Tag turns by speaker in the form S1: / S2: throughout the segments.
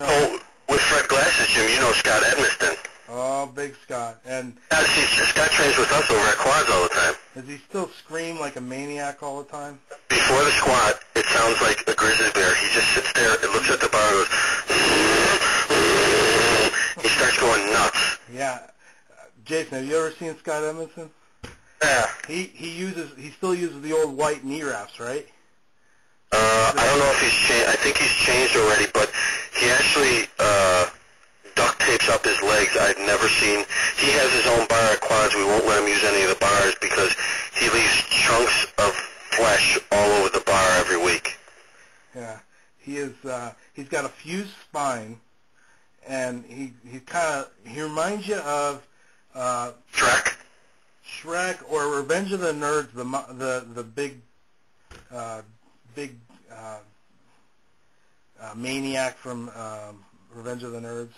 S1: Oh, with Fred Glass's gym, you know Scott Edmiston.
S2: Oh, big Scott. And
S1: Scott trains with us over at Quads all the time.
S2: does he still scream like a maniac all the time?
S1: Before the squat, it sounds like a grizzly bear. He just sits there and looks at the bar and goes, he starts going nuts.
S2: Yeah. Jason, have you ever seen Scott Edmiston?
S1: Yeah.
S2: He still uses the old white knee wraps, right?
S1: I don't know if he's changed. I think he's changed already, but he actually duct tapes up his legs. I've never seen. He has his own bar at Quads. We won't let him use any of the bars because he leaves chunks of flesh all over the bar every week.
S2: Yeah, he's got a fused spine, and he reminds you of Shrek or Revenge of the Nerds, the big maniac from Revenge of the Nerds.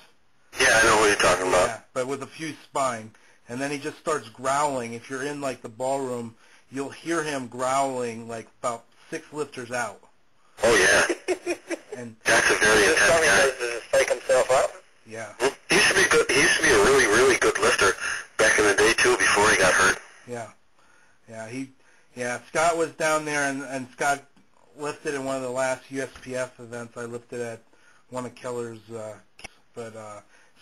S1: Yeah, I know what you're talking about.
S2: Yeah, but with a fused spine, and then he just starts growling. If you're in like the ballroom, you'll hear him growling like about 6 lifters out.
S1: Oh yeah.
S2: And
S1: that's a very intense guy.
S3: Does he psych himself up?
S2: Yeah.
S1: He used to be good. He used to be a really, really good lifter back in the day too, before he got hurt.
S2: Yeah. Yeah. Scott was down there, and Scott lifted in one of the last USPF events I lifted at one of Keller's. But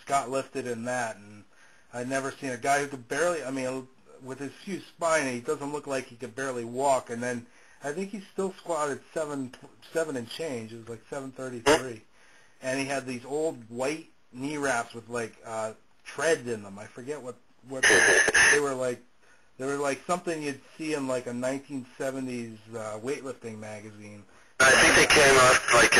S2: Scott lifted in that, and I'd never seen a guy who could barely. I mean, with his fused spine, he doesn't look like he could barely walk. And then I think he still squatted seven and change. It was like 733, and he had these old white knee wraps with like treads in them. I forget what they were like. They were like something you'd see in like a 1970s weightlifting magazine.
S1: I think they came off like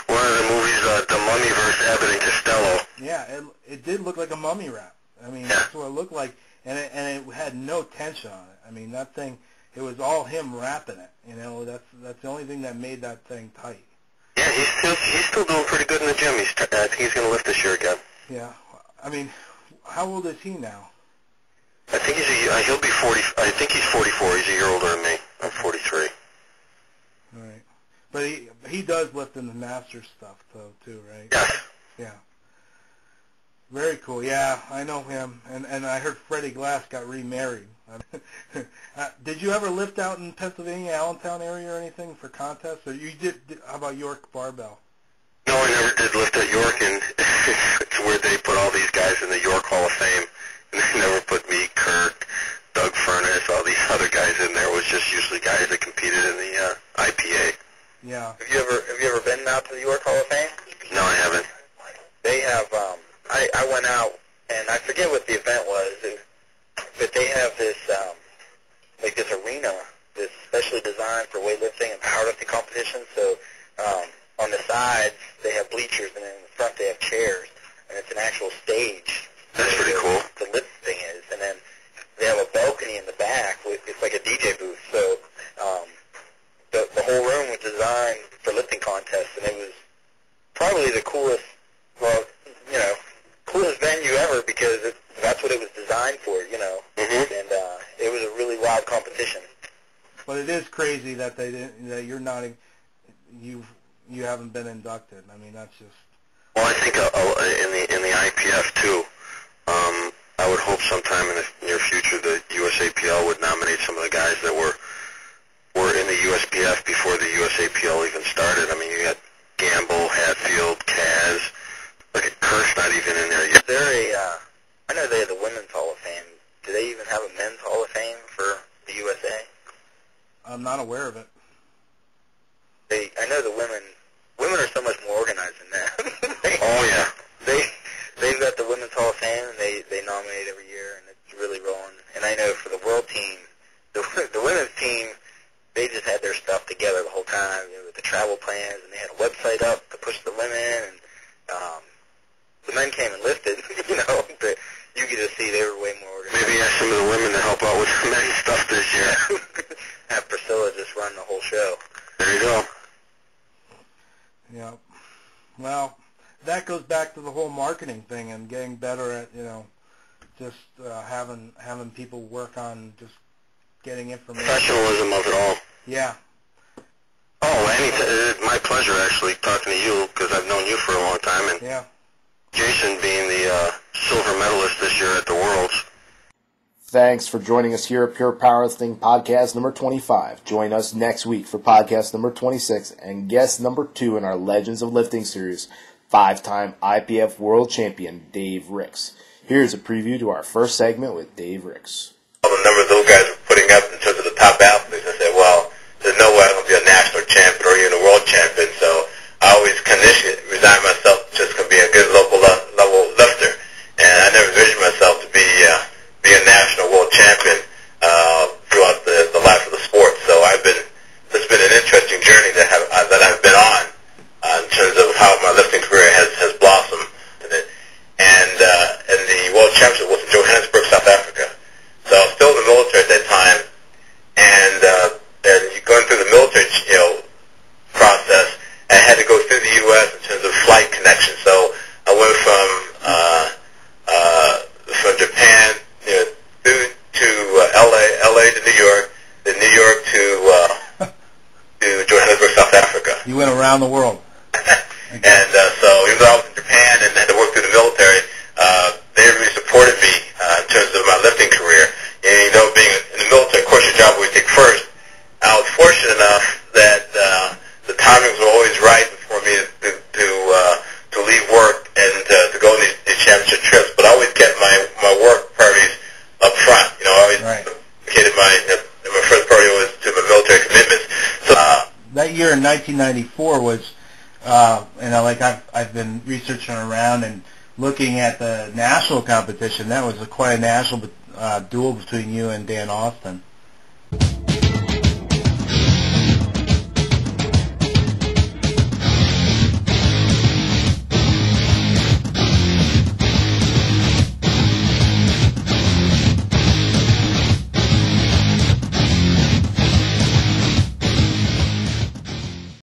S1: one of the movies, The Mummy vs. Abbott and Costello.
S2: Yeah, it did look like a mummy wrap. I mean, that's what it looked like, and it had no tension on it. I mean, that thing, it was all him wrapping it. You know, that's the only thing that made that thing tight.
S1: Yeah, he's still doing pretty good in the gym. I think he's going to lift this year again.
S2: Yeah, I mean, how old is he now?
S1: I think he'll be 40. I think he's 44. He's a year older than me. I'm 43.
S2: All right. But he does lift in the master stuff, though, too, right?
S1: Yes.
S2: Yeah. Very cool. Yeah, I know him. And I heard Freddie Glass got remarried. Did you ever lift out in Pennsylvania, Allentown area or anything for contests? Or you did? How about York Barbell?
S1: No, I never did lift at York, and it's where they put all these guys in the York Hall of Fame. And they never put me, Kirk, Doug Furness, all these other guys in there. It was just usually guys that competed in the IPA.
S2: Yeah.
S3: Have you ever been out to the York Hall of Fame?
S1: No, I haven't.
S3: They have. I went out, and I forget what the event was, but they have this like this arena that's specially designed for weightlifting and powerlifting competitions. So on the sides they have bleachers, and then in the front they have chairs, and it's an actual stage.
S1: That's pretty cool.
S3: The lifting is, and then they have a balcony in the back. It's like a DJ booth. So the whole room was designed for lifting contests, and it was probably the coolest, coolest venue ever because that's what it was designed for,
S1: Mm-hmm.
S3: And it was a really wild competition.
S2: But it is crazy that you're not, you haven't been inducted. I mean, that's just.
S1: Well, I think in the IPF too. I would hope sometime in the near future the USAPL would nominate some of the guys that were in the USPF before the USAPL even started. I mean, you got Gamble, Hatfield, Kaz. Look at Kirk's not even in there yet.
S3: I know they have the Women's Hall of Fame. Do they even have a Men's Hall of Fame for the USA?
S2: I'm not aware of it.
S3: I know the women are so much more organized than that.
S1: Oh, yeah.
S3: They've got the Women's Hall of Fame, and they nominate every year, and it's really rolling. And I know for the world team, the women's team, they just had their stuff together the whole time, with the travel plans, and they had a website up to push the women, and the men came and lifted, but you get to see they were way more organized.
S1: Maybe ask some of the women to help out with the men's stuff this year.
S3: Have Priscilla just run the whole show.
S1: There you go.
S2: Yeah. Well, that goes back to the whole marketing thing and getting better at, just having people work on just getting information.
S1: Professionalism of it all.
S2: Yeah.
S1: Oh, my my pleasure, actually, talking to you, because I've known you for a long time, and
S2: yeah.
S1: Jason being the silver medalist this year at the Worlds.
S4: Thanks for joining us here at Pure Powerlifting Podcast number 25. Join us next week for podcast number 26 and guest number 2 in our Legends of Lifting series, 5-time IPF World Champion Dave Ricks. Here's a preview to our first segment with Dave Ricks.
S5: All the numbers those guys were putting up in terms of the top athletes, I said, well, there's no way I'm going to be a national champion or even a world champion, so I always resign myself to just going to be a good local level lifter. And I never envisioned myself to be a national world champion throughout the life of the sport. So it's been an interesting journey that I've been on in terms of how my lifting career has blossomed. And the world championship was in Johannesburg, South Africa. So I was still in the military at that time, and going through the military, process, I had to go through the U.S. in terms of flight connections. So I went from Japan, through to LA to New York, then New York to Johannesburg, South Africa.
S2: You went around the world.
S5: And so even though I was in Japan and had to work through the military, they really supported me in terms of my lifting career. And being in the military, of course, your job we take first. I was fortunate enough that the timings were always right for me to leave work and to go on these championship trips. But I always kept my work priorities up front. I always dedicated my first priority was to my military commitments. So
S2: that year in 1994 was, I've been researching around and looking at the national competition. That was quite a national duel between you and Dan Austin.